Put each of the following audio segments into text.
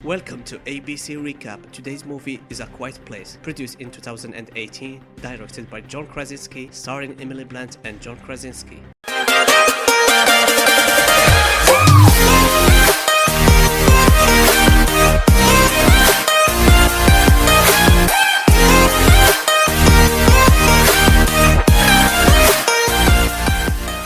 Welcome to ABC Recap. Today's movie is A Quiet Place, produced in 2018, directed by John Krasinski, starring Emily Blunt and John Krasinski.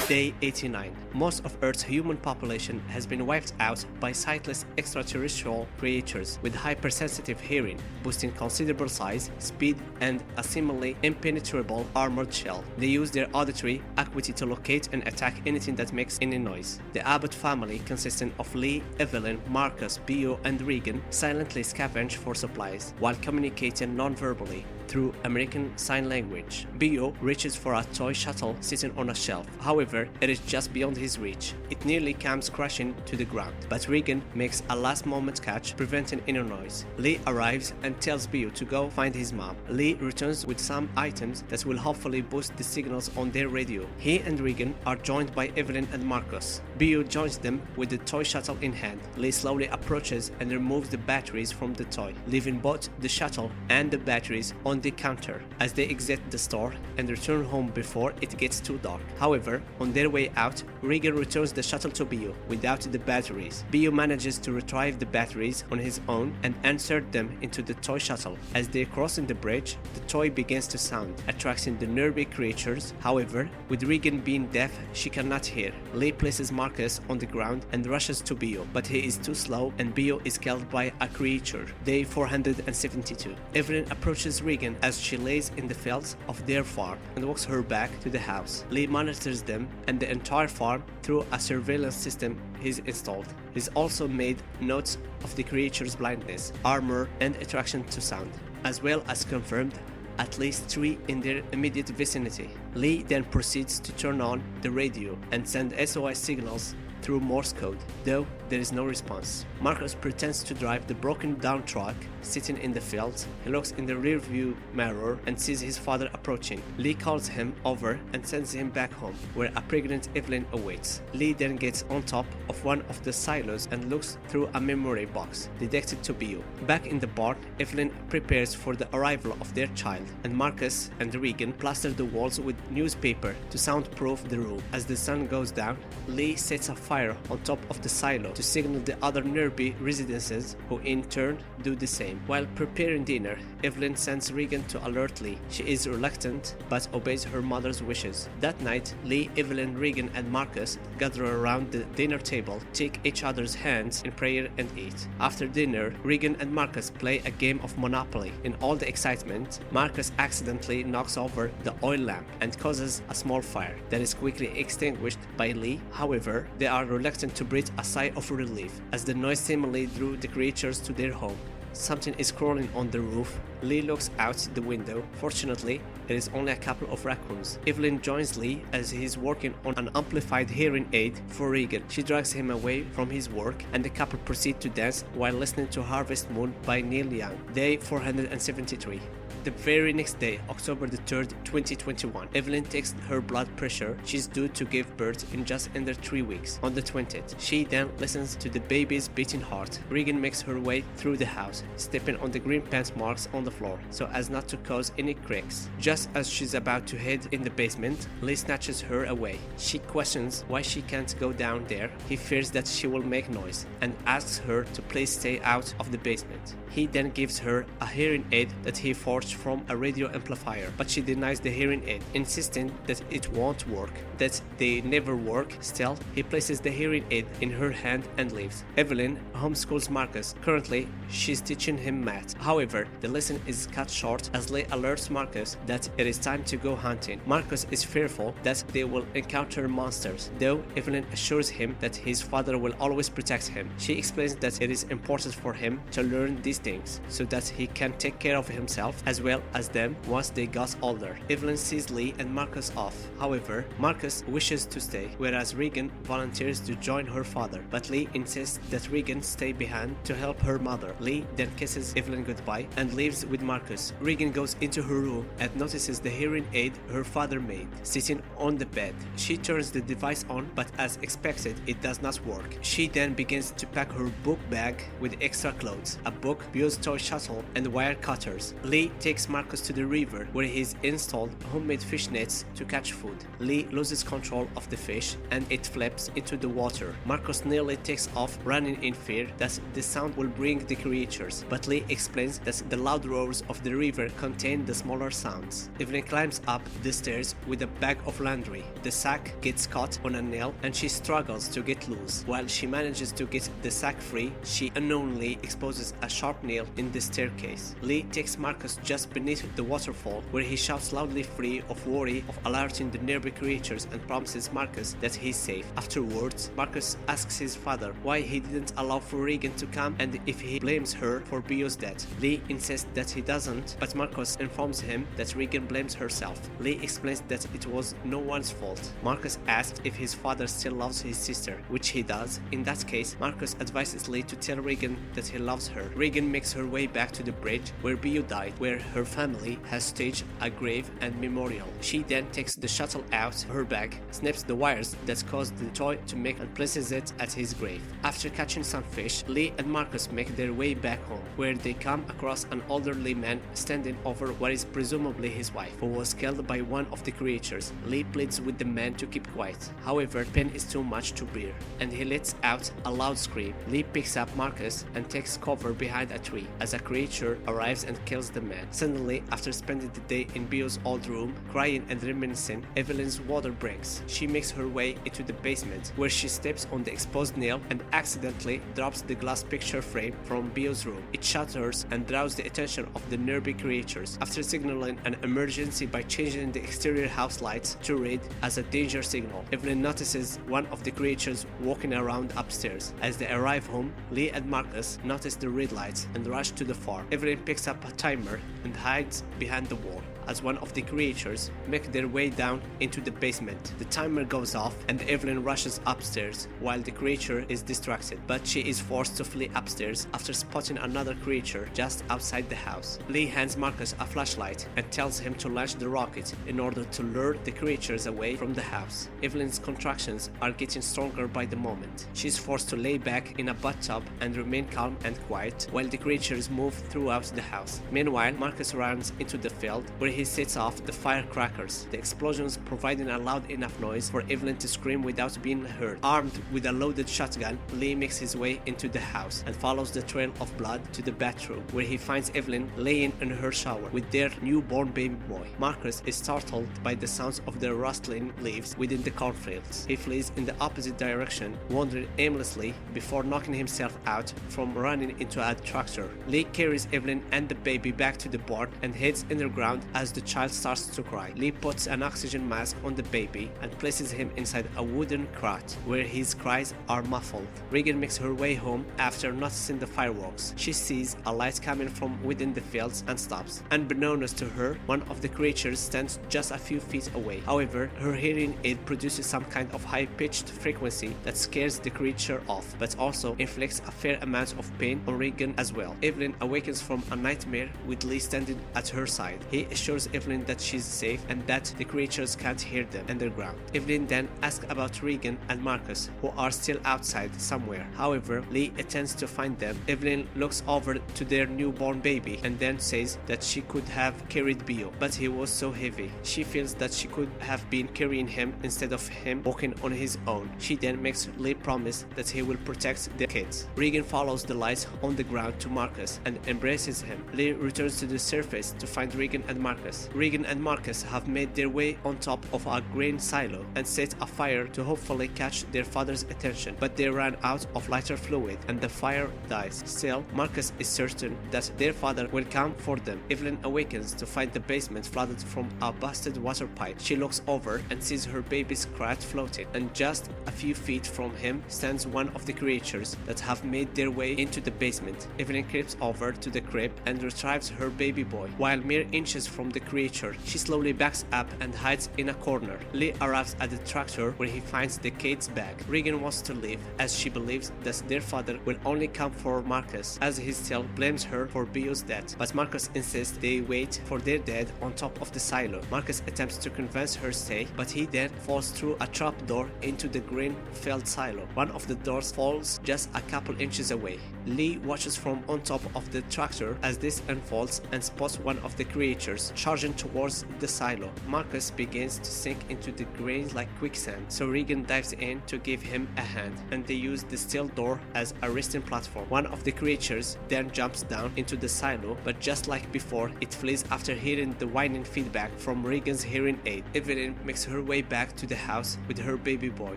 Day 89. Most of Earth's human population has been wiped out by sightless extraterrestrial creatures with hypersensitive hearing, boosting considerable size, speed, and a seemingly impenetrable armored shell. They use their auditory acuity to locate and attack anything that makes any noise. The Abbott family, consisting of Lee, Evelyn, Marcus, Bio, and Regan, silently scavenge for supplies while communicating non-verbally through American Sign Language. Bio reaches for a toy shuttle sitting on a shelf. However, it is just beyond his reach. It nearly comes crashing to the ground, but Regan makes a last-moment catch, preventing any noise. Lee arrives and tells Bio to go find his mom. Lee returns with some items that will hopefully boost the signals on their radio. He and Regan are joined by Evelyn and Marcus. Bio joins them with the toy shuttle in hand. Lee slowly approaches and removes the batteries from the toy, leaving both the shuttle and the batteries on the counter as they exit the store and return home before it gets too dark. However, on their way out, Regan returns the shuttle to Bio without the batteries. Bio manages to retrieve the batteries on his own and insert them into the toy shuttle. As they cross the bridge, the toy begins to sound, attracting the nervy creatures. However, with Regan being deaf, she cannot hear. Lee places Marcus on the ground and rushes to Bio, but he is too slow and Bio is killed by a creature. Day 472. Evelyn approaches Regan as she lays in the fields of their farm and walks her back to the house. Lee monitors them and the entire farm through a surveillance system he's installed. He's also made notes of the creature's blindness, armor, and attraction to sound, as well as confirmed at least 3 in their immediate vicinity. Lee then proceeds to turn on the radio and send SOS signals through Morse code, though there is no response. Marcus pretends to drive the broken down truck sitting in the fields. He looks in the rearview mirror and sees his father approaching. Lee calls him over and sends him back home, where a pregnant Evelyn awaits. Lee then gets on top of one of the silos and looks through a memory box dedicated to Bio. Back in the barn, Evelyn prepares for the arrival of their child, and Marcus and Regan plaster the walls with newspaper to soundproof the room. As the sun goes down, Lee sets a fire on top of the silo to signal the other nearby residences, who in turn do the same. While preparing dinner, Evelyn sends Regan to alert Lee. She is reluctant but obeys her mother's wishes. That night, Lee, Evelyn, Regan, and Marcus gather around the dinner table, take each other's hands in prayer, and eat. After dinner, Regan and Marcus play a game of Monopoly. In all the excitement, Marcus accidentally knocks over the oil lamp and causes a small fire that is quickly extinguished by Lee. However, they are reluctant to breathe a sigh of relief as the noise seemingly drew the creatures to their home. Something is crawling on the roof. Lee looks out the window. Fortunately, it is only a couple of raccoons. Evelyn joins Lee as he is working on an amplified hearing aid for Regan. She drags him away from his work and the couple proceed to dance while listening to Harvest Moon by Neil Young. Day 473. The very next day, October the 3rd, 2021, Evelyn takes her blood pressure. She's due to give birth in just under 3 weeks, on the 20th. She then listens to the baby's beating heart. Regan makes her way through the house, stepping on the green paint marks on the floor so as not to cause any cracks. Just as she's about to head in the basement, Lee snatches her away. She questions why she can't go down there. He fears that she will make noise and asks her to please stay out of the basement. He then gives her a hearing aid that he forged from a radio amplifier, but she denies the hearing aid, insisting that it won't work, that they never work. Still, he places the hearing aid in her hand and leaves. Evelyn homeschools Marcus. Currently, she's teaching him math. However, the lesson is cut short as Lee alerts Marcus that it is time to go hunting. Marcus is fearful that they will encounter monsters, though Evelyn assures him that his father will always protect him. She explains that it is important for him to learn these things so that he can take care of himself as well as them once they got older. Evelyn sees Lee and Marcus off. However, Marcus wishes to stay, whereas Regan volunteers to join her father, but Lee insists that Regan stay behind to help her mother. Lee then kisses Evelyn goodbye and leaves with Marcus. Regan goes into her room and notices the hearing aid her father made sitting on the bed. She turns the device on, but as expected, it does not work. She then begins to pack her book bag with extra clothes, a book, Bio's toy shuttle, and wire cutters. Lee takes Marcus to the river where he's installed homemade fish nets to catch food. Lee loses control of the fish and it flips into the water. Marcus nearly takes off, running in fear that the sound will bring the creatures, but Lee explains that the loud roars of the river contain the smaller sounds. Evelyn climbs up the stairs with a bag of laundry. The sack gets caught on a nail and she struggles to get loose. While she manages to get the sack free, she unknowingly exposes a sharp nail in the staircase. Lee takes Marcus just beneath the waterfall, where he shouts loudly, free of worry of alerting the nearby creatures, and promises Marcus that he's safe. Afterwards, Marcus asks his father why he didn't allow for Regan to come and if he blames her for Bio's death. Lee insists that he doesn't, but Marcus informs him that Regan blames herself. Lee explains that it was no one's fault. Marcus asks if his father still loves his sister, which he does. In that case, Marcus advises Lee to tell Regan that he loves her. Regan makes her way back to the bridge where Bio died, where her family has staged a grave and memorial. She then takes the shuttle out her bag, snaps the wires that caused the toy to make, and places it at his grave. After catching some fish, Lee and Marcus make their way back home, where they come across an elderly man standing over what is presumably his wife, who was killed by one of the creatures. Lee pleads with the man to keep quiet. However, pain is too much to bear, and he lets out a loud scream. Lee picks up Marcus and takes cover behind a tree as a creature arrives and kills the man. Suddenly, after spending the day in Bio's old room, crying and reminiscing, Evelyn's water breaks. She makes her way into the basement, where she steps on the exposed nail and accidentally drops the glass picture frame from Bio's room. It shatters and draws the attention of the nearby creatures. After signaling an emergency by changing the exterior house lights to red as a danger signal, Evelyn notices one of the creatures walking around upstairs. As they arrive home, Lee and Marcus notice the red lights and rush to the farm. Evelyn picks up a timer and hides behind the wall as one of the creatures make their way down into the basement. The timer goes off and Evelyn rushes upstairs while the creature is distracted, but she is forced to flee upstairs after spotting another creature just outside the house. Lee hands Marcus a flashlight and tells him to launch the rocket in order to lure the creatures away from the house. Evelyn's contractions are getting stronger by the moment. She's forced to lay back in a bathtub and remain calm and quiet while the creatures move throughout the house. Meanwhile, Marcus runs into the field where he sets off the firecrackers, the explosions providing a loud enough noise for Evelyn to scream without being heard. Armed with a loaded shotgun, Lee makes his way into the house and follows the trail of blood to the bathroom, where he finds Evelyn laying in her shower with their newborn baby boy. Marcus is startled by the sounds of the rustling leaves within the cornfields. He flees in the opposite direction, wandering aimlessly before knocking himself out from running into a tractor. Lee carries Evelyn and the baby back to the barn and heads underground as the child starts to cry. Lee puts an oxygen mask on the baby and places him inside a wooden cart where his cries are muffled. Regan makes her way home after noticing the fireworks. She sees a light coming from within the fields and stops. Unbeknownst to her, one of the creatures stands just a few feet away. However, her hearing aid produces some kind of high-pitched frequency that scares the creature off, but also inflicts a fair amount of pain on Regan as well. Evelyn awakens from a nightmare with Lee standing at her side. He assures Evelyn that she's safe and that the creatures can't hear them underground. Evelyn then asks about Regan and Marcus, who are still outside somewhere. However, Lee attempts to find them. Evelyn looks over to their newborn baby and then says that she could have carried Bio, but he was so heavy. She feels that she could have been carrying him instead of him walking on his own. She then makes Lee promise that he will protect the kids. Regan follows the lights on the ground to Marcus and embraces him. Lee returns to the surface to find Regan and Marcus. Regan and Marcus have made their way on top of a grain silo and set a fire to hopefully catch their father's attention, but they ran out of lighter fluid and the fire dies. Still, Marcus is certain that their father will come for them. Evelyn awakens to find the basement flooded from a busted water pipe. She looks over and sees her baby's crat floating, and just a few feet from him stands one of the creatures that have made their way into the basement. Evelyn creeps over to the crib and retrieves her baby boy. While mere inches from the creature, she slowly backs up and hides in a corner. Lee arrives at the tractor where he finds the kid's bag. Regan wants to leave as she believes that their father will only come for Marcus, as he still blames her for Bio's death. But Marcus insists they wait for their dad on top of the silo. Marcus attempts to convince her to stay, but he then falls through a trapdoor into the green-filled silo. One of the doors falls just a couple inches away. Lee watches from on top of the tractor as this unfolds and spots one of the creatures charging towards the silo. Marcus begins to sink into the grain like quicksand, so Regan dives in to give him a hand, and they use the steel door as a resting platform. One of the creatures then jumps down into the silo, but just like before, it flees after hearing the whining feedback from Regan's hearing aid. Evelyn makes her way back to the house with her baby boy.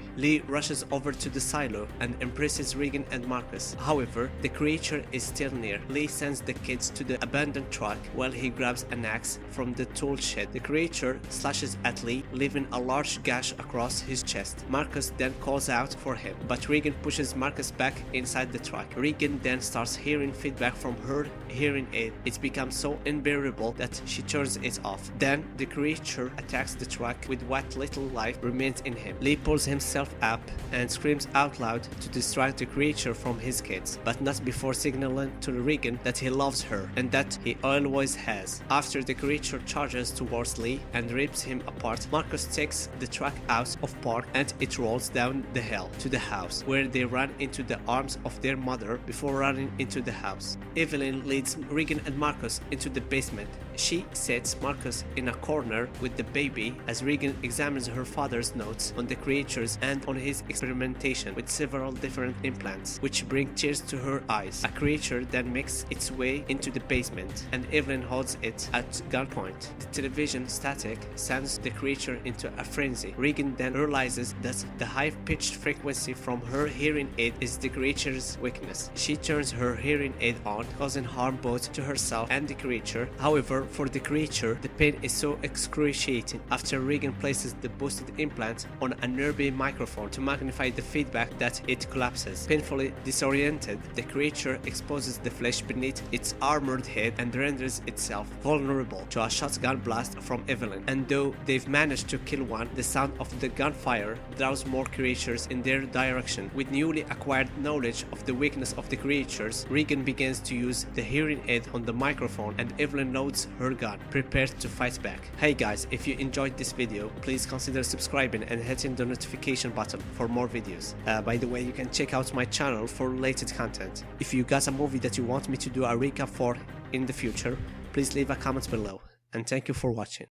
Lee rushes over to the silo and embraces Regan and Marcus. However, the creature is still near. Lee sends the kids to the abandoned truck while he grabs an axe from the tool shed. The creature slashes at Lee, leaving a large gash across his chest. Marcus then calls out for him, but Regan pushes Marcus back inside the truck. Regan then starts hearing feedback from her hearing aid. It becomes so unbearable that she turns it off. Then the creature attacks the truck with what little life remains in him. Lee pulls himself up and screams out loud to distract the creature from his kids, but not before signaling to Regan that he loves her and that he always has. After the creature charges towards Lee and rips him apart, Marcus takes the truck out of park and it rolls down the hill to the house, where they run into the arms of their mother before running into the house. Evelyn leads Regan and Marcus into the basement. She sets Marcus in a corner with the baby as Regan examines her father's notes on the creatures and on his experimentation with several different implants, which bring tears to her eyes. A creature then makes its way into the basement, and Evelyn holds it at gunpoint. The television static sends the creature into a frenzy. Regan then realizes that the high-pitched frequency from her hearing aid is the creature's weakness. She turns her hearing aid on, causing harm both to herself and the creature. However, for the creature, the pain is so excruciating after Regan places the boosted implant on a nearby microphone to magnify the feedback that it collapses. Painfully disoriented, the creature exposes the flesh beneath its armored head and renders itself vulnerable to a shotgun blast from Evelyn. And though they've managed to kill one, the sound of the gunfire draws more creatures in their direction. With newly acquired knowledge of the weakness of the creatures, Regan begins to use the hearing aid on the microphone, and Evelyn loads her gun, prepared to fight back. Hey guys, if you enjoyed this video, please consider subscribing and hitting the notification button for more videos. By the way, you can check out my channel for related content. If you got a movie that you want me to do a recap for in the future, please leave a comment below, and thank you for watching.